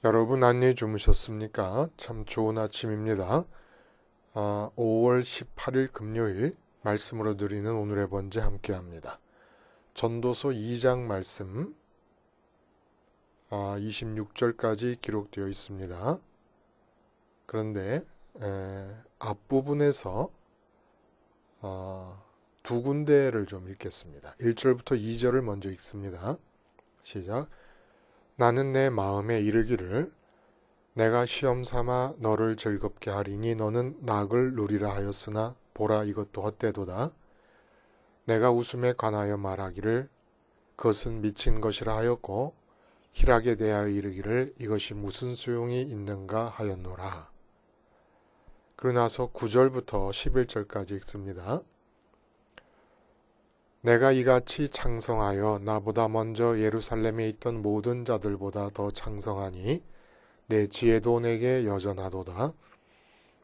여러분 안녕히 주무셨습니까? 참 좋은 아침입니다. 5월 18일 금요일 말씀으로 드리는 오늘의 번제 함께합니다. 전도서 2장 말씀 26절까지 기록되어 있습니다. 그런데 앞부분에서 두 군데를 좀 읽겠습니다. 1절부터 2절을 먼저 읽습니다. 시작. 나는 내 마음에 이르기를 내가 시험 삼아 너를 즐겁게 하리니 너는 낙을 누리라 하였으나 보라 이것도 헛되도다. 내가 웃음에 관하여 말하기를 그것은 미친 것이라 하였고 희락에 대하여 이르기를 이것이 무슨 소용이 있는가 하였노라. 그러고 나서 9절부터 11절까지 읽습니다. 내가 이같이 창성하여 나보다 먼저 예루살렘에 있던 모든 자들보다 더 창성하니 내 지혜도 내게 여전하도다.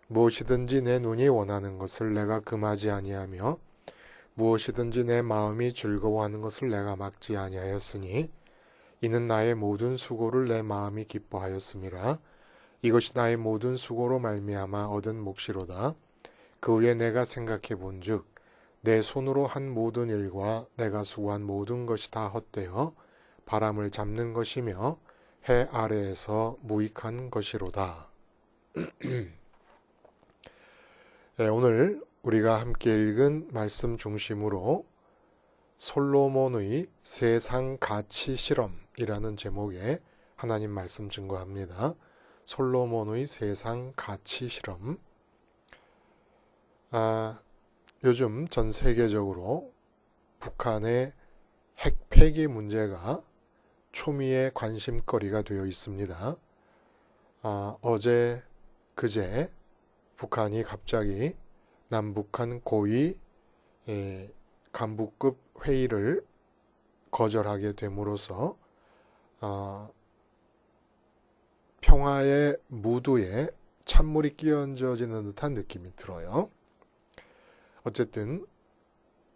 무엇이든지 내 눈이 원하는 것을 내가 금하지 아니하며 무엇이든지 내 마음이 즐거워하는 것을 내가 막지 아니하였으니 이는 나의 모든 수고를 내 마음이 기뻐하였음이라. 이것이 나의 모든 수고로 말미암아 얻은 몫이로다. 그 후에 내가 생각해 본즉 내 손으로 한 모든 일과 내가 수고한 모든 것이 다 헛되어 바람을 잡는 것이며 해 아래에서 무익한 것이로다. 네, 오늘 우리가 함께 읽은 말씀 중심으로 솔로몬의 세상 가치 실험이라는 제목의 하나님 말씀 증거합니다. 솔로몬의 세상 가치 실험. 요즘 전 세계적으로 북한의 핵 폐기 문제가 초미의 관심거리가 되어 있습니다. 어제 그제 북한이 갑자기 남북한 고위 간부급 회의를 거절하게 됨으로써 평화의 무드에 찬물이 끼얹어지는 듯한 느낌이 들어요. 어쨌든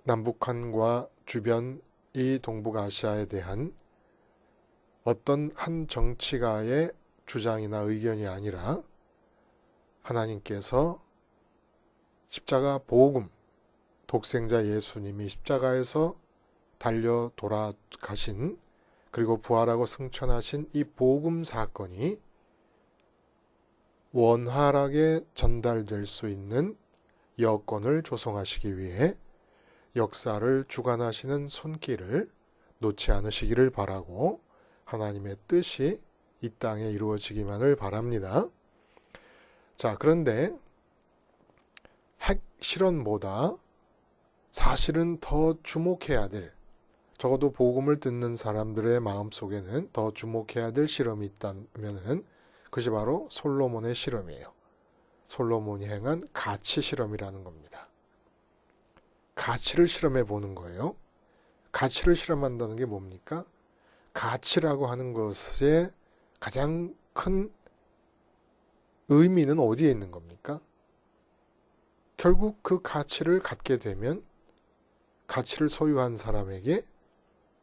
남북한과 주변 이 동북아시아에 대한 어떤 한 정치가의 주장이나 의견이 아니라 하나님께서 십자가 복음, 독생자 예수님이 십자가에서 달려 돌아가신 그리고 부활하고 승천하신 이 복음 사건이 원활하게 전달될 수 있는 여건을 조성하시기 위해 역사를 주관하시는 손길을 놓지 않으시기를 바라고 하나님의 뜻이 이 땅에 이루어지기만을 바랍니다. 자, 그런데 핵 실험보다 사실은 더 주목해야 될, 적어도 복음을 듣는 사람들의 마음속에는 더 주목해야 될 실험이 있다면은 그것이 바로 솔로몬의 실험이에요. 솔로몬이 행한 가치 실험이라는 겁니다. 가치를 실험해 보는 거예요. 가치를 실험한다는 게 뭡니까? 가치라고 하는 것의 가장 큰 의미는 어디에 있는 겁니까? 결국 그 가치를 갖게 되면 가치를 소유한 사람에게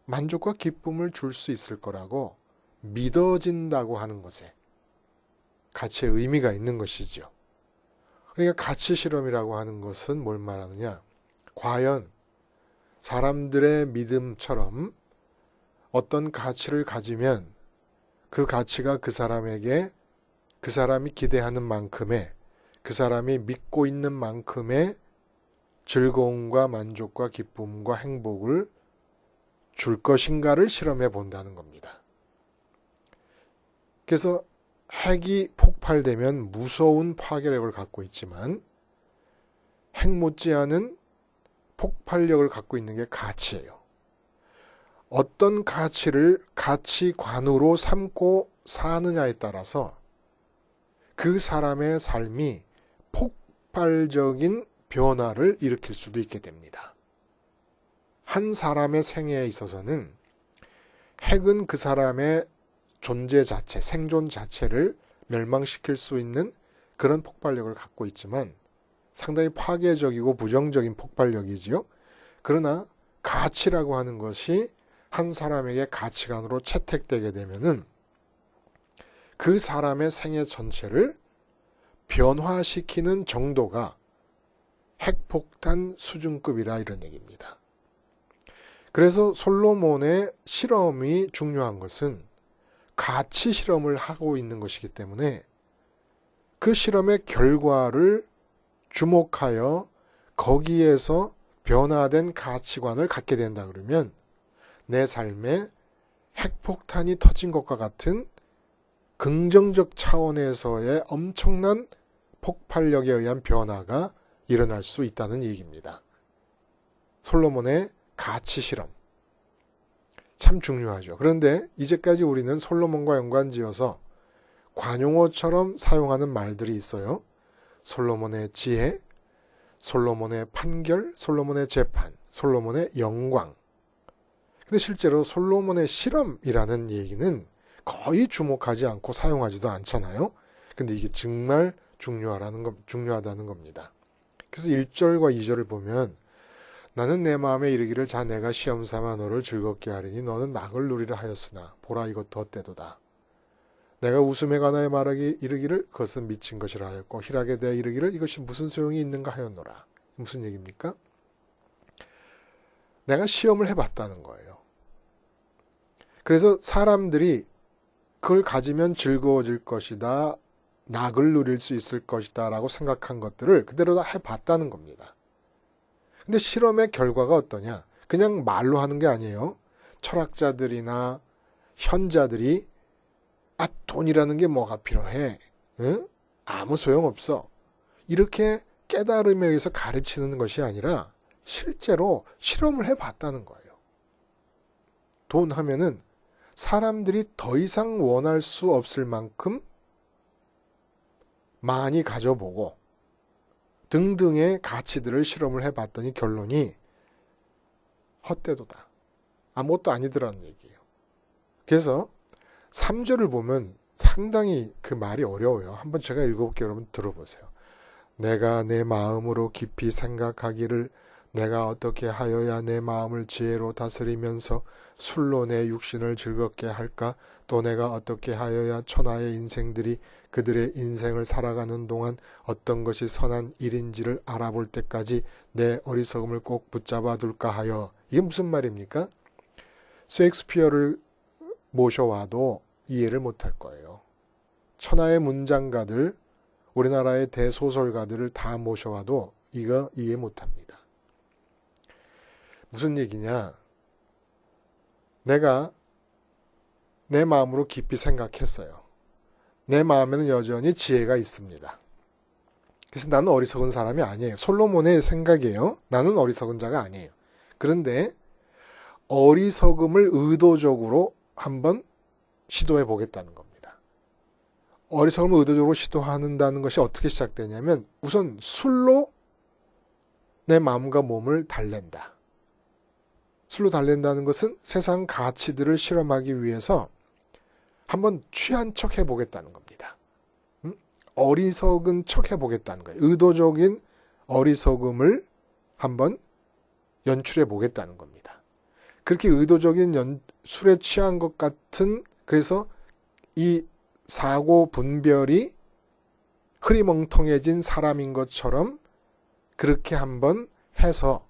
만족과 기쁨을 줄 수 있을 거라고 믿어진다고 하는 것에 가치의 의미가 있는 것이죠. 그러니까 가치 실험이라고 하는 것은 뭘 말하느냐? 과연 사람들의 믿음처럼 어떤 가치를 가지면 그 가치가 그 사람에게 그 사람이 기대하는 만큼의 그 사람이 믿고 있는 만큼의 즐거움과 만족과 기쁨과 행복을 줄 것인가를 실험해 본다는 겁니다. 그래서 핵이 폭발되면 무서운 파괴력을 갖고 있지만 핵 못지않은 폭발력을 갖고 있는 게 가치예요. 어떤 가치를 가치관으로 삼고 사느냐에 따라서 그 사람의 삶이 폭발적인 변화를 일으킬 수도 있게 됩니다. 한 사람의 생애에 있어서는 핵은 그 사람의 존재 자체, 생존 자체를 멸망시킬 수 있는 그런 폭발력을 갖고 있지만 상당히 파괴적이고 부정적인 폭발력이지요. 그러나 가치라고 하는 것이 한 사람에게 가치관으로 채택되게 되면은 그 사람의 생애 전체를 변화시키는 정도가 핵폭탄 수준급이라 이런 얘기입니다. 그래서 솔로몬의 실험이 중요한 것은 가치 실험을 하고 있는 것이기 때문에 그 실험의 결과를 주목하여 거기에서 변화된 가치관을 갖게 된다 그러면 내 삶에 핵폭탄이 터진 것과 같은 긍정적 차원에서의 엄청난 폭발력에 의한 변화가 일어날 수 있다는 얘기입니다. 솔로몬의 가치 실험. 참 중요하죠. 그런데 이제까지 우리는 솔로몬과 연관지어서 관용어처럼 사용하는 말들이 있어요. 솔로몬의 지혜, 솔로몬의 판결, 솔로몬의 재판, 솔로몬의 영광. 근데 실제로 솔로몬의 실험이라는 얘기는 거의 주목하지 않고 사용하지도 않잖아요. 근데 이게 정말 중요하다는 겁니다. 그래서 1절과 2절을 보면 나는 내 마음에 이르기를 자 내가 시험 삼아 너를 즐겁게 하리니 너는 낙을 누리라 하였으나 보라 이것도 헛되도다. 내가 웃음에 관하여 말하기 이르기를 그것은 미친 것이라 하였고 희락에 대해 이르기를 이것이 무슨 소용이 있는가 하였노라. 무슨 얘기입니까? 내가 시험을 해봤다는 거예요. 그래서 사람들이 그걸 가지면 즐거워질 것이다. 낙을 누릴 수 있을 것이다 라고 생각한 것들을 그대로 다 해봤다는 겁니다. 근데 실험의 결과가 어떠냐? 그냥 말로 하는 게 아니에요. 철학자들이나 현자들이 돈이라는 게 뭐가 필요해? 응? 아무 소용없어. 이렇게 깨달음에 의해서 가르치는 것이 아니라 실제로 실험을 해봤다는 거예요. 돈 하면은 사람들이 더 이상 원할 수 없을 만큼 많이 가져보고 등등의 가치들을 실험을 해봤더니 결론이 헛되도다. 아무것도 아니더라는 얘기예요. 그래서 3절을 보면 상당히 그 말이 어려워요. 한번 제가 읽어볼게요. 여러분 들어보세요. 내가 내 마음으로 깊이 생각하기를 내가 어떻게 하여야 내 마음을 지혜로 다스리면서 술로 내 육신을 즐겁게 할까? 또 내가 어떻게 하여야 천하의 인생들이 그들의 인생을 살아가는 동안 어떤 것이 선한 일인지를 알아볼 때까지 내 어리석음을 꼭 붙잡아 둘까 하여. 이게 무슨 말입니까? 셰익스피어를 모셔와도 이해를 못할 거예요. 천하의 문장가들, 우리나라의 대소설가들을 다 모셔와도 이거 이해 못합니다. 무슨 얘기냐? 내가 내 마음으로 깊이 생각했어요. 내 마음에는 여전히 지혜가 있습니다. 그래서 나는 어리석은 사람이 아니에요. 솔로몬의 생각이에요. 나는 어리석은 자가 아니에요. 그런데 어리석음을 의도적으로 한번 시도해 보겠다는 겁니다. 어리석음을 의도적으로 시도한다는 것이 어떻게 시작되냐면 우선 술로 내 마음과 몸을 달랜다. 술로 달랜다는 것은 세상 가치들을 실험하기 위해서 한번 취한 척 해보겠다는 겁니다. 어리석은 척 해보겠다는 거예요. 의도적인 어리석음을 한번 연출해 보겠다는 겁니다. 그렇게 의도적인 술에 취한 것 같은, 그래서 이 사고 분별이 흐리멍텅해진 사람인 것처럼 그렇게 한번 해서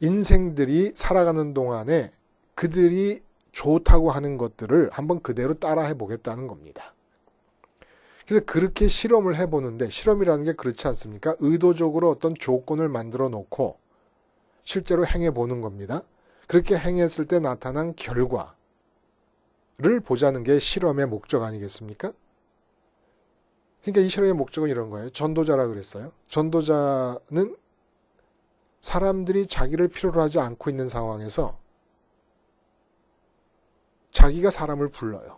인생들이 살아가는 동안에 그들이 좋다고 하는 것들을 한번 그대로 따라해 보겠다는 겁니다. 그래서 그렇게 실험을 해보는데, 실험이라는 게 그렇지 않습니까? 의도적으로 어떤 조건을 만들어 놓고 실제로 행해보는 겁니다. 그렇게 행했을 때 나타난 결과를 보자는 게 실험의 목적 아니겠습니까? 그러니까 이 실험의 목적은 이런 거예요. 전도자라 그랬어요. 전도자는 사람들이 자기를 필요로 하지 않고 있는 상황에서 자기가 사람을 불러요.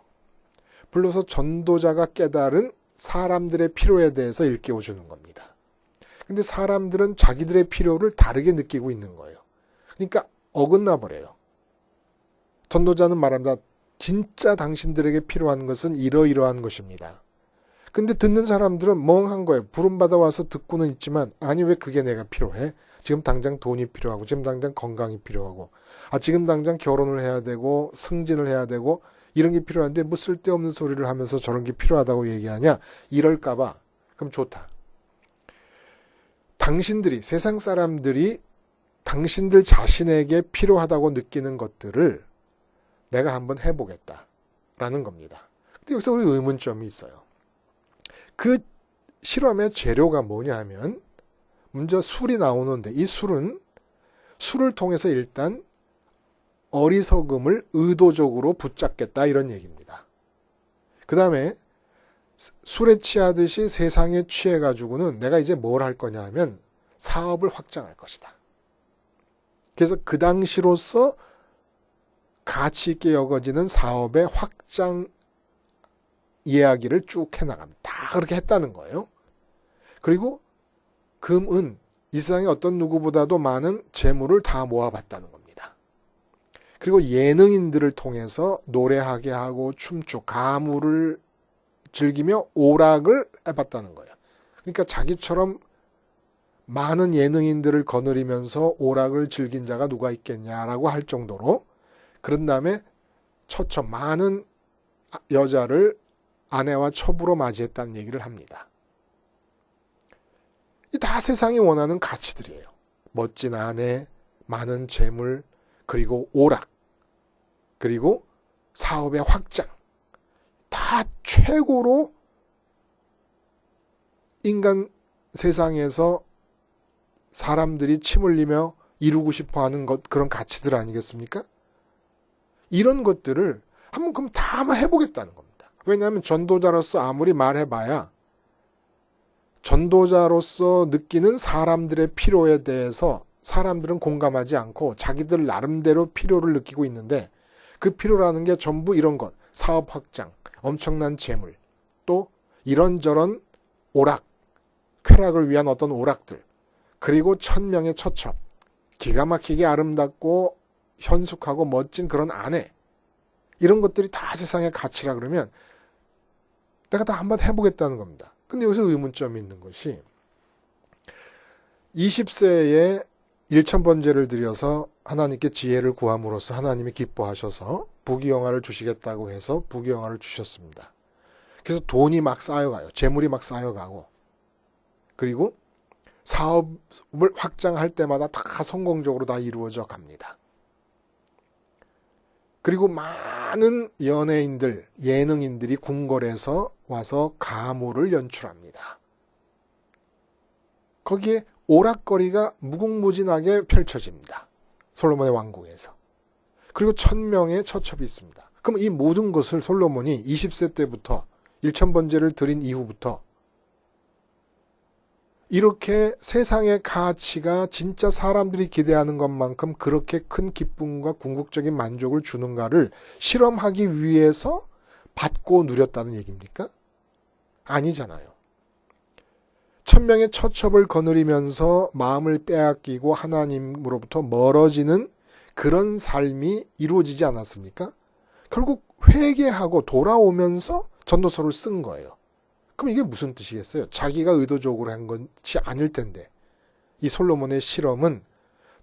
불러서 전도자가 깨달은 사람들의 필요에 대해서 일깨워주는 겁니다. 근데 사람들은 자기들의 필요를 다르게 느끼고 있는 거예요. 그러니까 어긋나 버려요. 전도자는 말합니다. 진짜 당신들에게 필요한 것은 이러이러한 것입니다. 근데 듣는 사람들은 멍한 거예요. 부름받아 와서 듣고는 있지만, 아니 왜 그게 내가 필요해? 지금 당장 돈이 필요하고 지금 당장 건강이 필요하고 지금 당장 결혼을 해야 되고 승진을 해야 되고 이런 게 필요한데 뭐 쓸데없는 소리를 하면서 저런 게 필요하다고 얘기하냐? 이럴까봐. 그럼 좋다. 당신들이, 세상 사람들이 당신들 자신에게 필요하다고 느끼는 것들을 내가 한번 해보겠다라는 겁니다. 근데 여기서 우리 의문점이 있어요. 그 실험의 재료가 뭐냐 하면 먼저 술이 나오는데 이 술은 술을 통해서 일단 어리석음을 의도적으로 붙잡겠다 이런 얘기입니다. 그 다음에 술에 취하듯이 세상에 취해가지고는 내가 이제 뭘 할 거냐 하면 사업을 확장할 것이다. 그래서 그 당시로서 가치 있게 여겨지는 사업의 확장 이야기를 쭉 해나갑니다. 다 그렇게 했다는 거예요. 그리고 금은 이 세상에 어떤 누구보다도 많은 재물을 다 모아봤다는 겁니다. 그리고 예능인들을 통해서 노래하게 하고 춤추고 가물을 즐기며 오락을 해봤다는 거예요. 그러니까 자기처럼 많은 예능인들을 거느리면서 오락을 즐긴 자가 누가 있겠냐라고 할 정도로 그런 다음에 처처 많은 여자를 아내와 첩으로 맞이했다는 얘기를 합니다. 이 다 세상이 원하는 가치들이에요. 멋진 아내, 많은 재물, 그리고 오락, 그리고 사업의 확장. 다 최고로 인간 세상에서 사람들이 침 흘리며 이루고 싶어하는 것, 그런 가치들 아니겠습니까? 이런 것들을 한번 그럼 다 한번 해보겠다는 겁니다. 왜냐하면 전도자로서 아무리 말해봐야 전도자로서 느끼는 사람들의 필요에 대해서 사람들은 공감하지 않고 자기들 나름대로 필요를 느끼고 있는데 그 필요라는 게 전부 이런 것, 사업 확장, 엄청난 재물, 또 이런저런 오락, 쾌락을 위한 어떤 오락들, 그리고 천명의 처첩, 기가 막히게 아름답고 현숙하고 멋진 그런 아내, 이런 것들이 다 세상의 가치라 그러면 내가 다 한번 해보겠다는 겁니다. 근데 여기서 의문점이 있는 것이 20세에 1,000번제를 드려서 하나님께 지혜를 구함으로써 하나님이 기뻐하셔서 부귀영화를 주시겠다고 해서 부귀영화를 주셨습니다. 그래서 돈이 막 쌓여가요. 재물이 막 쌓여가고 그리고 사업을 확장할 때마다 다 성공적으로 다 이루어져 갑니다. 그리고 많은 연예인들, 예능인들이 궁궐에서 와서 가물을 연출합니다. 거기에 오락거리가 무궁무진하게 펼쳐집니다. 솔로몬의 왕궁에서. 그리고 1,000명의 처첩이 있습니다. 그럼 이 모든 것을 솔로몬이 20세 때부터 1,000번제를 드린 이후부터 이렇게 세상의 가치가 진짜 사람들이 기대하는 것만큼 그렇게 큰 기쁨과 궁극적인 만족을 주는가를 실험하기 위해서 받고 누렸다는 얘기입니까? 아니잖아요. 1,000명의 처첩을 거느리면서 마음을 빼앗기고 하나님으로부터 멀어지는 그런 삶이 이루어지지 않았습니까? 결국 회개하고 돌아오면서 전도서를 쓴 거예요. 그럼 이게 무슨 뜻이겠어요? 자기가 의도적으로 한 것이 아닐 텐데 이 솔로몬의 실험은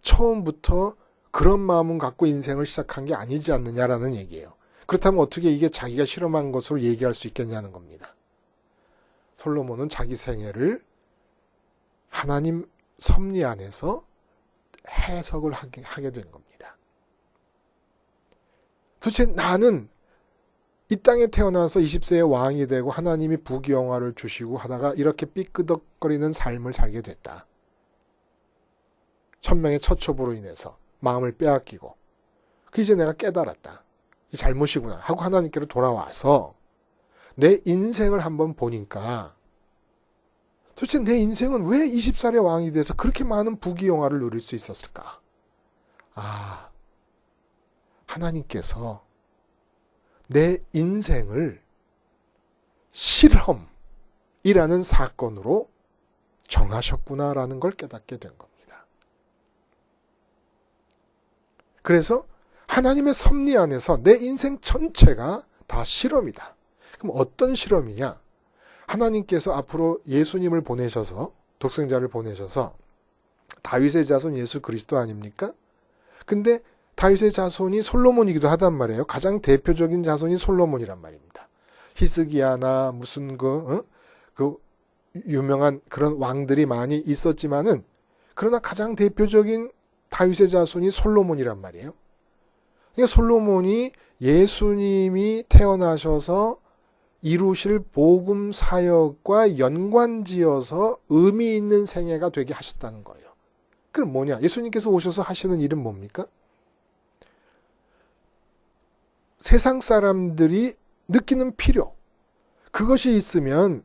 처음부터 그런 마음을 갖고 인생을 시작한 게 아니지 않느냐라는 얘기예요. 그렇다면 어떻게 이게 자기가 실험한 것으로 얘기할 수 있겠냐는 겁니다. 솔로몬은 자기 생애를 하나님 섭리 안에서 해석을 하게 된 겁니다. 도대체 나는 이 땅에 태어나서 20세에 왕이 되고 하나님이 부귀영화를 주시고 하다가 이렇게 삐끄덕거리는 삶을 살게 됐다. 1,000명의 처첩으로 인해서 마음을 빼앗기고 그 이제 내가 깨달았다. 이 잘못이구나 하고 하나님께로 돌아와서 내 인생을 한번 보니까 도대체 내 인생은 왜 20살의 왕이 돼서 그렇게 많은 부귀영화를 누릴 수 있었을까? 아, 하나님께서 내 인생을 실험이라는 사건으로 정하셨구나라는 걸 깨닫게 된 겁니다. 그래서 하나님의 섭리 안에서 내 인생 전체가 다 실험이다. 그럼 어떤 실험이냐? 하나님께서 앞으로 예수님을 보내셔서 독생자를 보내셔서 다윗의 자손 예수 그리스도 아닙니까? 근데 다윗의 자손이 솔로몬이기도 하단 말이에요. 가장 대표적인 자손이 솔로몬이란 말입니다. 히스기야나 무슨 그 유명한 그런 왕들이 많이 있었지만은 그러나 가장 대표적인 다윗의 자손이 솔로몬이란 말이에요. 그러니까 솔로몬이 예수님이 태어나셔서 이루실 복음 사역과 연관지어서 의미 있는 생애가 되게 하셨다는 거예요. 그럼 뭐냐? 예수님께서 오셔서 하시는 일은 뭡니까? 세상 사람들이 느끼는 필요, 그것이 있으면,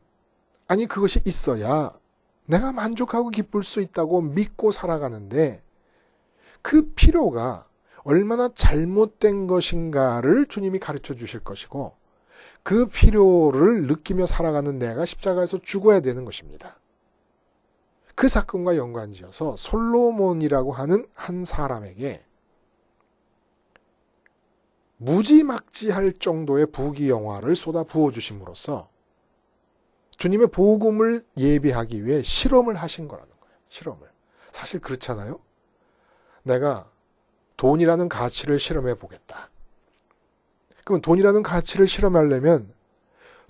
아니 그것이 있어야 내가 만족하고 기쁠 수 있다고 믿고 살아가는데 그 필요가 얼마나 잘못된 것인가를 주님이 가르쳐 주실 것이고 그 필요를 느끼며 살아가는 내가 십자가에서 죽어야 되는 것입니다. 그 사건과 연관지어서 솔로몬이라고 하는 한 사람에게 무지막지할 정도의 부귀영화를 쏟아 부어주심으로써 주님의 복음을 예비하기 위해 실험을 하신 거라는 거예요. 실험을. 사실 그렇잖아요. 내가 돈이라는 가치를 실험해 보겠다. 그럼 돈이라는 가치를 실험하려면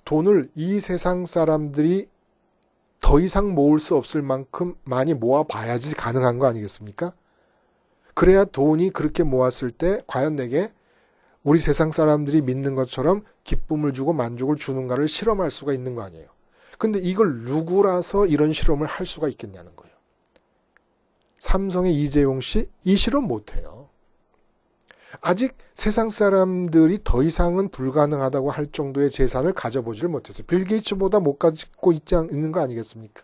돈을 이 세상 사람들이 더 이상 모을 수 없을 만큼 많이 모아봐야지 가능한 거 아니겠습니까? 그래야 돈이 그렇게 모았을 때 과연 내게 우리 세상 사람들이 믿는 것처럼 기쁨을 주고 만족을 주는가를 실험할 수가 있는 거 아니에요. 근데 이걸 누구라서 이런 실험을 할 수가 있겠냐는 거예요. 삼성의 이재용 씨, 이 실험 못해요. 아직 세상 사람들이 더 이상은 불가능하다고 할 정도의 재산을 가져보지를 못했어요. 빌 게이츠보다 못 가지고 있는 거 아니겠습니까?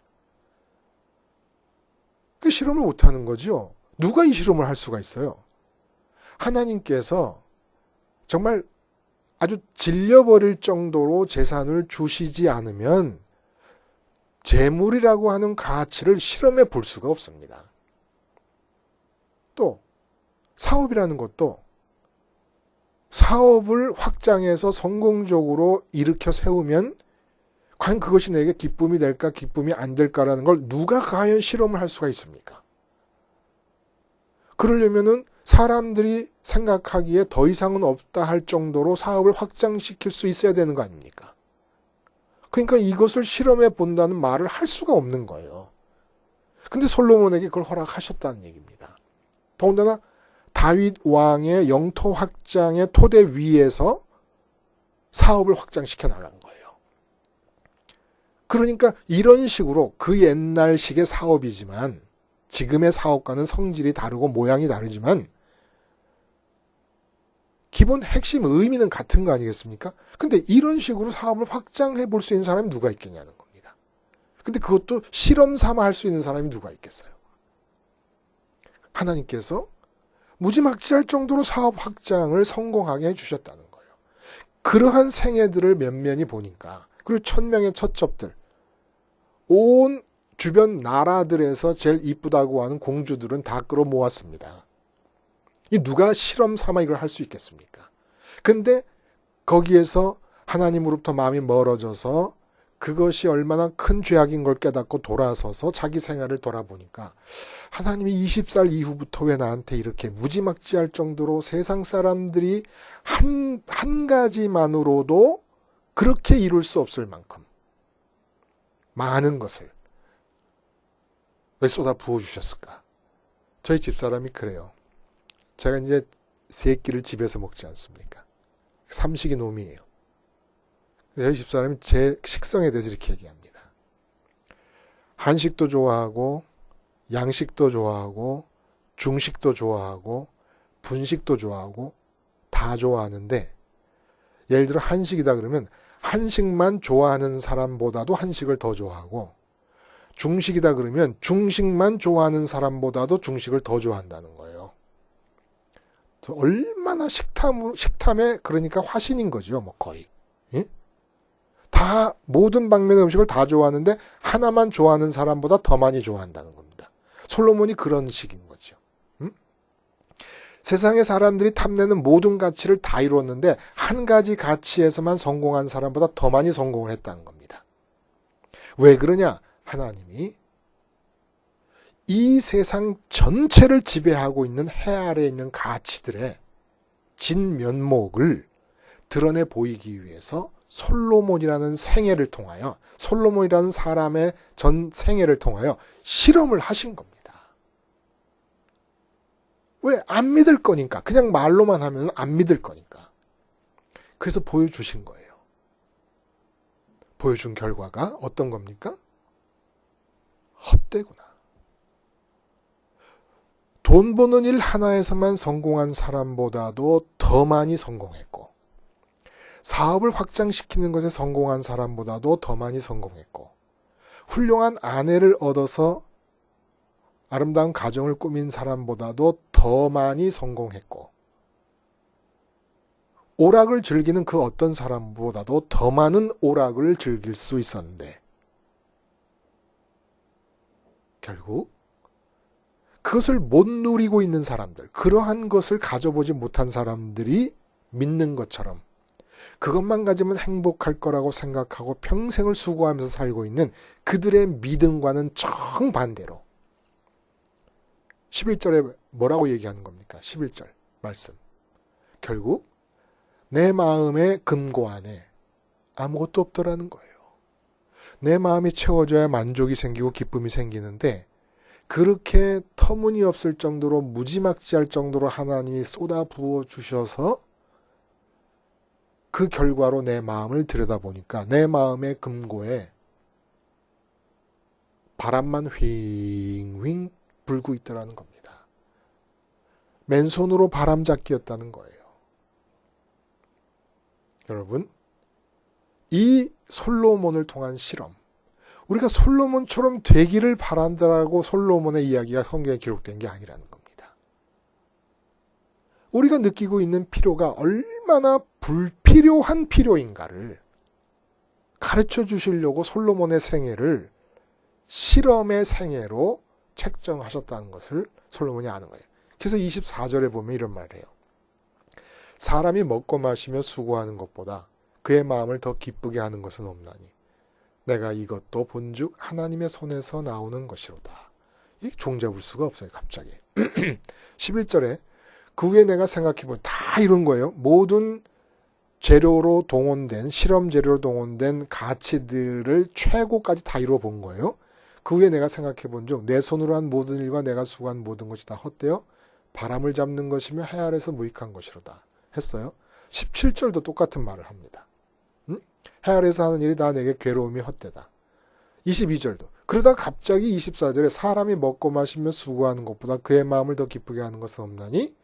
그 실험을 못하는 거죠. 누가 이 실험을 할 수가 있어요? 하나님께서 정말 아주 질려버릴 정도로 재산을 주시지 않으면 재물이라고 하는 가치를 실험해 볼 수가 없습니다. 또 사업이라는 것도 사업을 확장해서 성공적으로 일으켜 세우면 과연 그것이 내게 기쁨이 될까 기쁨이 안 될까라는 걸 누가 과연 실험을 할 수가 있습니까? 그러려면은 사람들이 생각하기에 더 이상은 없다 할 정도로 사업을 확장시킬 수 있어야 되는 거 아닙니까? 그러니까 이것을 실험해 본다는 말을 할 수가 없는 거예요. 근데 솔로몬에게 그걸 허락하셨다는 얘기입니다. 더군다나 다윗 왕의 영토 확장의 토대 위에서 사업을 확장시켜 나간 거예요. 그러니까 이런 식으로 그 옛날식의 사업이지만 지금의 사업과는 성질이 다르고 모양이 다르지만 기본 핵심 의미는 같은 거 아니겠습니까? 근데 이런 식으로 사업을 확장해 볼 수 있는 사람이 누가 있겠냐는 겁니다. 근데 그것도 실험 삼아 할 수 있는 사람이 누가 있겠어요? 하나님께서 무지막지할 정도로 사업 확장을 성공하게 해주셨다는 거예요. 그러한 생애들을 면면히 보니까 그리고 1000명의 처첩들 온 주변 나라들에서 제일 이쁘다고 하는 공주들은 다 끌어모았습니다. 이 누가 실험 삼아 이걸 할 수 있겠습니까? 근데 거기에서 하나님으로부터 마음이 멀어져서 그것이 얼마나 큰 죄악인 걸 깨닫고 돌아서서 자기 생활을 돌아보니까 하나님이 20살 이후부터 왜 나한테 이렇게 무지막지할 정도로 세상 사람들이 한 가지만으로도 그렇게 이룰 수 없을 만큼 많은 것을 왜 쏟아 부어주셨을까? 저희 집사람이 그래요. 제가 이제 세 끼를 집에서 먹지 않습니까? 삼식이 놈이에요. 저희 집사람이 제 식성에 대해서 이렇게 얘기합니다. 한식도 좋아하고 양식도 좋아하고 중식도 좋아하고 분식도 좋아하고 다 좋아하는데 예를 들어 한식이다 그러면 한식만 좋아하는 사람보다도 한식을 더 좋아하고 중식이다 그러면 중식만 좋아하는 사람보다도 중식을 더 좋아한다는 거예요. 얼마나 식탐에 그러니까 화신인 거죠. 뭐 거의. 예? 다 모든 방면의 음식을 다 좋아하는데 하나만 좋아하는 사람보다 더 많이 좋아한다는 겁니다. 솔로몬이 그런 식인 거죠. 세상의 사람들이 탐내는 모든 가치를 다 이루었는데 한 가지 가치에서만 성공한 사람보다 더 많이 성공을 했다는 겁니다. 왜 그러냐? 하나님이 이 세상 전체를 지배하고 있는 해 아래에 있는 가치들의 진면목을 드러내 보이기 위해서 솔로몬이라는 생애를 통하여, 솔로몬이라는 사람의 전 생애를 통하여 실험을 하신 겁니다. 왜? 안 믿을 거니까. 그냥 말로만 하면 안 믿을 거니까. 그래서 보여주신 거예요. 보여준 결과가 어떤 겁니까? 헛되구나. 돈 버는 일 하나에서만 성공한 사람보다도 더 많이 성공했고, 사업을 확장시키는 것에 성공한 사람보다도 더 많이 성공했고, 훌륭한 아내를 얻어서 아름다운 가정을 꾸민 사람보다도 더 많이 성공했고, 오락을 즐기는 그 어떤 사람보다도 더 많은 오락을 즐길 수 있었는데, 결국 그것을 못 누리고 있는 사람들, 그러한 것을 가져보지 못한 사람들이 믿는 것처럼 그것만 가지면 행복할 거라고 생각하고 평생을 수고하면서 살고 있는 그들의 믿음과는 정반대로 11절에 뭐라고 얘기하는 겁니까? 11절 말씀. 결국 내 마음의 금고 안에 아무것도 없더라는 거예요. 내 마음이 채워져야 만족이 생기고 기쁨이 생기는데, 그렇게 터무니없을 정도로 무지막지할 정도로 하나님이 쏟아 부어 주셔서 그 결과로 내 마음을 들여다보니까 내 마음의 금고에 바람만 휑휑 불고 있더라는 겁니다. 맨손으로 바람잡기였다는 거예요. 여러분, 이 솔로몬을 통한 실험, 우리가 솔로몬처럼 되기를 바란다라고 솔로몬의 이야기가 성경에 기록된 게 아니라는 겁니다. 우리가 느끼고 있는 필요가 얼마나 불필요한 필요인가를 가르쳐 주시려고 솔로몬의 생애를 실험의 생애로 책정하셨다는 것을 솔로몬이 아는 거예요. 그래서 24절에 보면 이런 말을 해요. 사람이 먹고 마시며 수고하는 것보다 그의 마음을 더 기쁘게 하는 것은 없나니 내가 이것도 본즉 하나님의 손에서 나오는 것이로다. 이 종잡을 수가 없어요. 갑자기. 11절에 그 후에 내가 생각해보면 다 이런 거예요. 모든 재료로 동원된, 실험 재료로 동원된 가치들을 최고까지 다 이루어 본 거예요. 그 후에 내가 생각해본 즉 내 손으로 한 모든 일과 내가 수고한 모든 것이 다 헛되어 바람을 잡는 것이며 해 아래서 무익한 것이로다 했어요. 17절도 똑같은 말을 합니다. 해 아래서 하는 일이 다 내게 괴로움이 헛되다. 22절도. 그러다 갑자기 24절에 사람이 먹고 마시며 수고하는 것보다 그의 마음을 더 기쁘게 하는 것은 없나니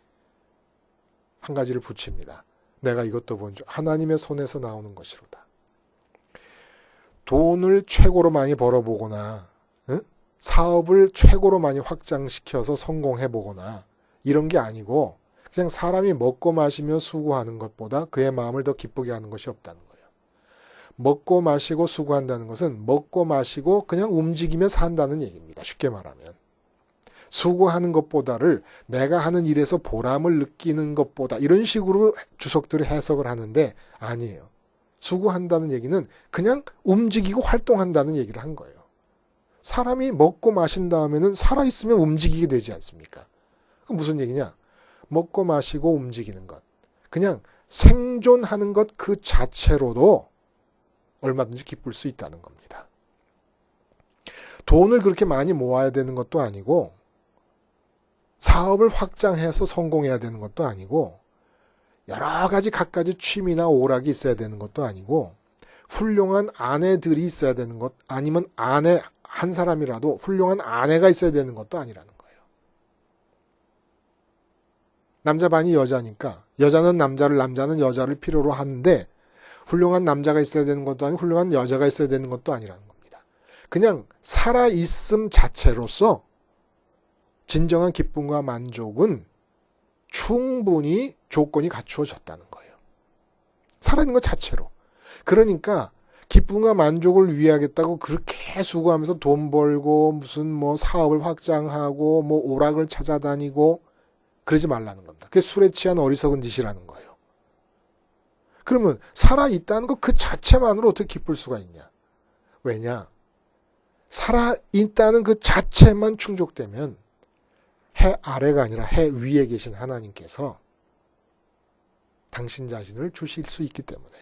한 가지를 붙입니다. 내가 이것도 본즉 하나님의 손에서 나오는 것이로다. 돈을 최고로 많이 벌어보거나 사업을 최고로 많이 확장시켜서 성공해보거나 이런 게 아니고 그냥 사람이 먹고 마시며 수고하는 것보다 그의 마음을 더 기쁘게 하는 것이 없다는 거예요. 먹고 마시고 수고한다는 것은 먹고 마시고 그냥 움직이며 산다는 얘기입니다. 쉽게 말하면. 수고하는 것보다를 내가 하는 일에서 보람을 느끼는 것보다 이런 식으로 주석들이 해석을 하는데 아니에요. 수고한다는 얘기는 그냥 움직이고 활동한다는 얘기를 한 거예요. 사람이 먹고 마신 다음에는 살아있으면 움직이게 되지 않습니까? 그럼 무슨 얘기냐? 먹고 마시고 움직이는 것. 그냥 생존하는 것 그 자체로도 얼마든지 기쁠 수 있다는 겁니다. 돈을 그렇게 많이 모아야 되는 것도 아니고 사업을 확장해서 성공해야 되는 것도 아니고 여러 가지 갖가지 취미나 오락이 있어야 되는 것도 아니고 훌륭한 아내들이 있어야 되는 것 아니면 아내 한 사람이라도 훌륭한 아내가 있어야 되는 것도 아니라는 거예요. 남자 반이 여자니까 여자는 남자를 남자는 여자를 필요로 하는데 훌륭한 남자가 있어야 되는 것도 아니고 훌륭한 여자가 있어야 되는 것도 아니라는 겁니다. 그냥 살아있음 자체로서 진정한 기쁨과 만족은 충분히 조건이 갖추어졌다는 거예요. 살아있는 것 자체로. 그러니까 기쁨과 만족을 위하겠다고 그렇게 수고하면서 돈 벌고 무슨 뭐 사업을 확장하고 뭐 오락을 찾아다니고 그러지 말라는 겁니다. 그게 술에 취한 어리석은 짓이라는 거예요. 그러면 살아있다는 것 그 자체만으로 어떻게 기쁠 수가 있냐? 왜냐? 살아있다는 그 자체만 충족되면 해 아래가 아니라 해 위에 계신 하나님께서 당신 자신을 주실 수 있기 때문에.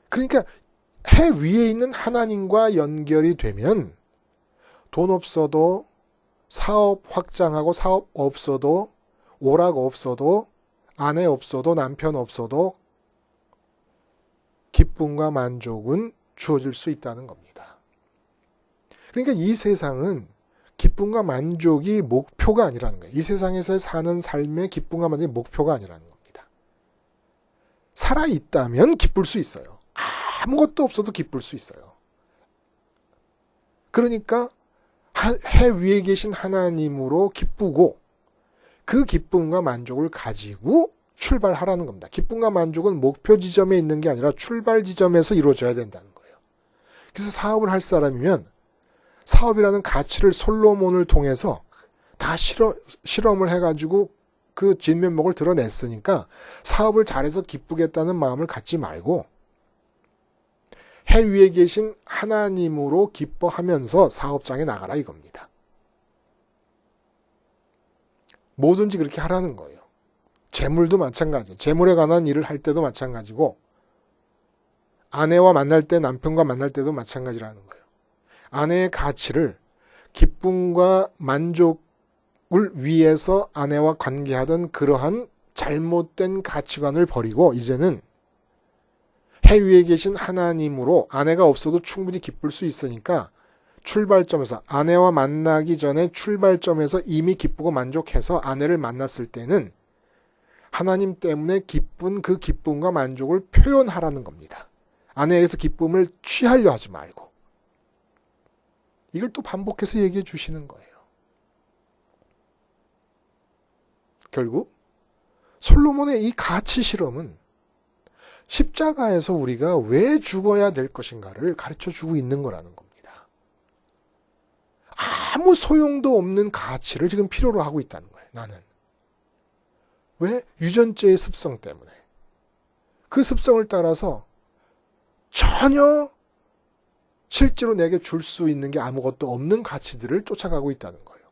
그러니까 해 위에 있는 하나님과 연결이 되면 돈 없어도 사업 확장하고 사업 없어도 오락 없어도 아내 없어도 남편 없어도 기쁨과 만족은 주어질 수 있다는 겁니다. 그러니까 이 세상은 기쁨과 만족이 목표가 아니라는 거예요. 이 세상에서 사는 삶의 기쁨과 만족이 목표가 아니라는 겁니다. 살아있다면 기쁠 수 있어요. 아무것도 없어도 기쁠 수 있어요. 그러니까 해 위에 계신 하나님으로 기쁘고 그 기쁨과 만족을 가지고 출발하라는 겁니다. 기쁨과 만족은 목표 지점에 있는 게 아니라 출발 지점에서 이루어져야 된다는 거예요. 그래서 사업을 할 사람이면 사업이라는 가치를 솔로몬을 통해서 다 실험을 해가지고 그 진면목을 드러냈으니까 사업을 잘해서 기쁘겠다는 마음을 갖지 말고 해 위에 계신 하나님으로 기뻐하면서 사업장에 나가라 이겁니다. 뭐든지 그렇게 하라는 거예요. 재물도 마찬가지예요. 재물에 관한 일을 할 때도 마찬가지고 아내와 만날 때 남편과 만날 때도 마찬가지라는 거예요. 아내의 가치를 기쁨과 만족을 위해서 아내와 관계하던 그러한 잘못된 가치관을 버리고 이제는 해 위에 계신 하나님으로 아내가 없어도 충분히 기쁠 수 있으니까 출발점에서 아내와 만나기 전에 출발점에서 이미 기쁘고 만족해서 아내를 만났을 때는 하나님 때문에 기쁜 그 기쁨과 만족을 표현하라는 겁니다. 아내에게서 기쁨을 취하려 하지 말고. 이걸 또 반복해서 얘기해 주시는 거예요. 결국 솔로몬의 이 가치 실험은 십자가에서 우리가 왜 죽어야 될 것인가를 가르쳐 주고 있는 거라는 겁니다. 아무 소용도 없는 가치를 지금 필요로 하고 있다는 거예요. 나는. 왜? 유전자의 습성 때문에. 그 습성을 따라서 전혀 실제로 내게 줄 수 있는 게 아무것도 없는 가치들을 쫓아가고 있다는 거예요.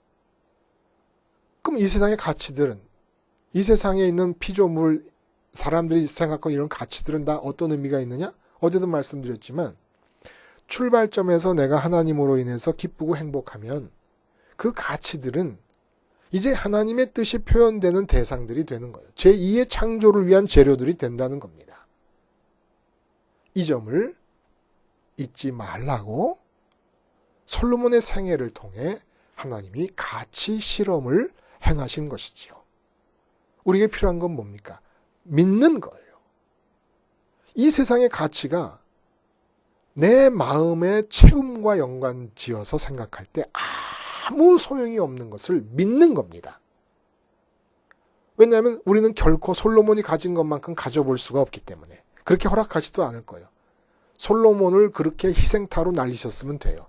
그럼 이 세상의 가치들은, 이 세상에 있는 피조물, 사람들이 생각하고 이런 가치들은 다 어떤 의미가 있느냐? 어제도 말씀드렸지만 출발점에서 내가 하나님으로 인해서 기쁘고 행복하면 그 가치들은 이제 하나님의 뜻이 표현되는 대상들이 되는 거예요. 제2의 창조를 위한 재료들이 된다는 겁니다. 이 점을 잊지 말라고 솔로몬의 생애를 통해 하나님이 가치 실험을 행하신 것이지요. 우리에게 필요한 건 뭡니까? 믿는 거예요. 이 세상의 가치가 내 마음의 체험과 연관 지어서 생각할 때 아무 소용이 없는 것을 믿는 겁니다. 왜냐하면 우리는 결코 솔로몬이 가진 것만큼 가져볼 수가 없기 때문에 그렇게 허락하지도 않을 거예요. 솔로몬을 그렇게 희생타로 날리셨으면 돼요.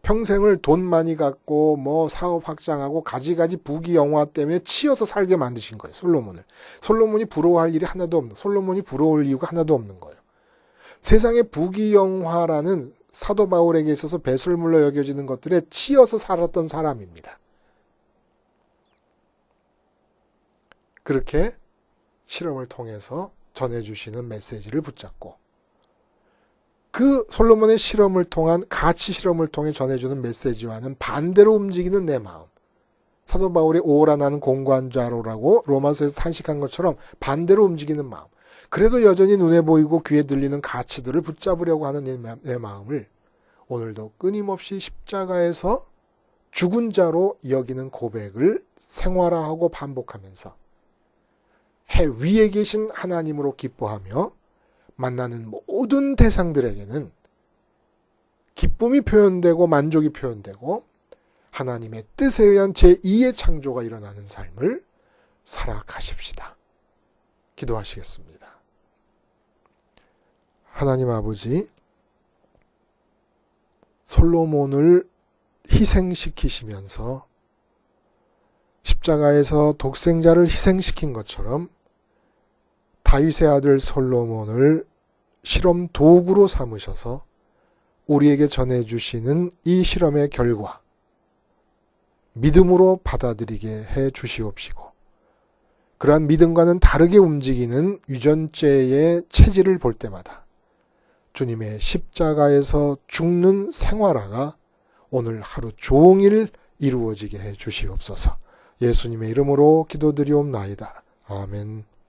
평생을 돈 많이 갖고 뭐 사업 확장하고 가지가지 부귀영화 때문에 치여서 살게 만드신 거예요. 솔로몬을. 솔로몬이 부러워할 일이 하나도 없는, 솔로몬이 부러울 이유가 하나도 없는 거예요. 세상의 부귀영화라는 사도 바울에게 있어서 배설물로 여겨지는 것들에 치여서 살았던 사람입니다. 그렇게 실험을 통해서 전해주시는 메시지를 붙잡고 그 솔로몬의 실험을 통한 가치 실험을 통해 전해주는 메시지와는 반대로 움직이는 내 마음. 사도 바울이 오라 나는 공고한 자로라고 로마서에서 탄식한 것처럼 반대로 움직이는 마음. 그래도 여전히 눈에 보이고 귀에 들리는 가치들을 붙잡으려고 하는 내 마음을 오늘도 끊임없이 십자가에서 죽은 자로 여기는 고백을 생활화하고 반복하면서 해 위에 계신 하나님으로 기뻐하며 만나는 모든 대상들에게는 기쁨이 표현되고 만족이 표현되고 하나님의 뜻에 의한 제2의 창조가 일어나는 삶을 살아가십시다. 기도하시겠습니다. 하나님 아버지, 솔로몬을 희생시키시면서 십자가에서 독생자를 희생시킨 것처럼 다윗의 아들 솔로몬을 실험 도구로 삼으셔서 우리에게 전해주시는 이 실험의 결과 믿음으로 받아들이게 해 주시옵시고, 그러한 믿음과는 다르게 움직이는 유전죄의 체질을 볼 때마다 주님의 십자가에서 죽는 생활화가 오늘 하루 종일 이루어지게 해 주시옵소서. 예수님의 이름으로 기도드리옵나이다. 아멘.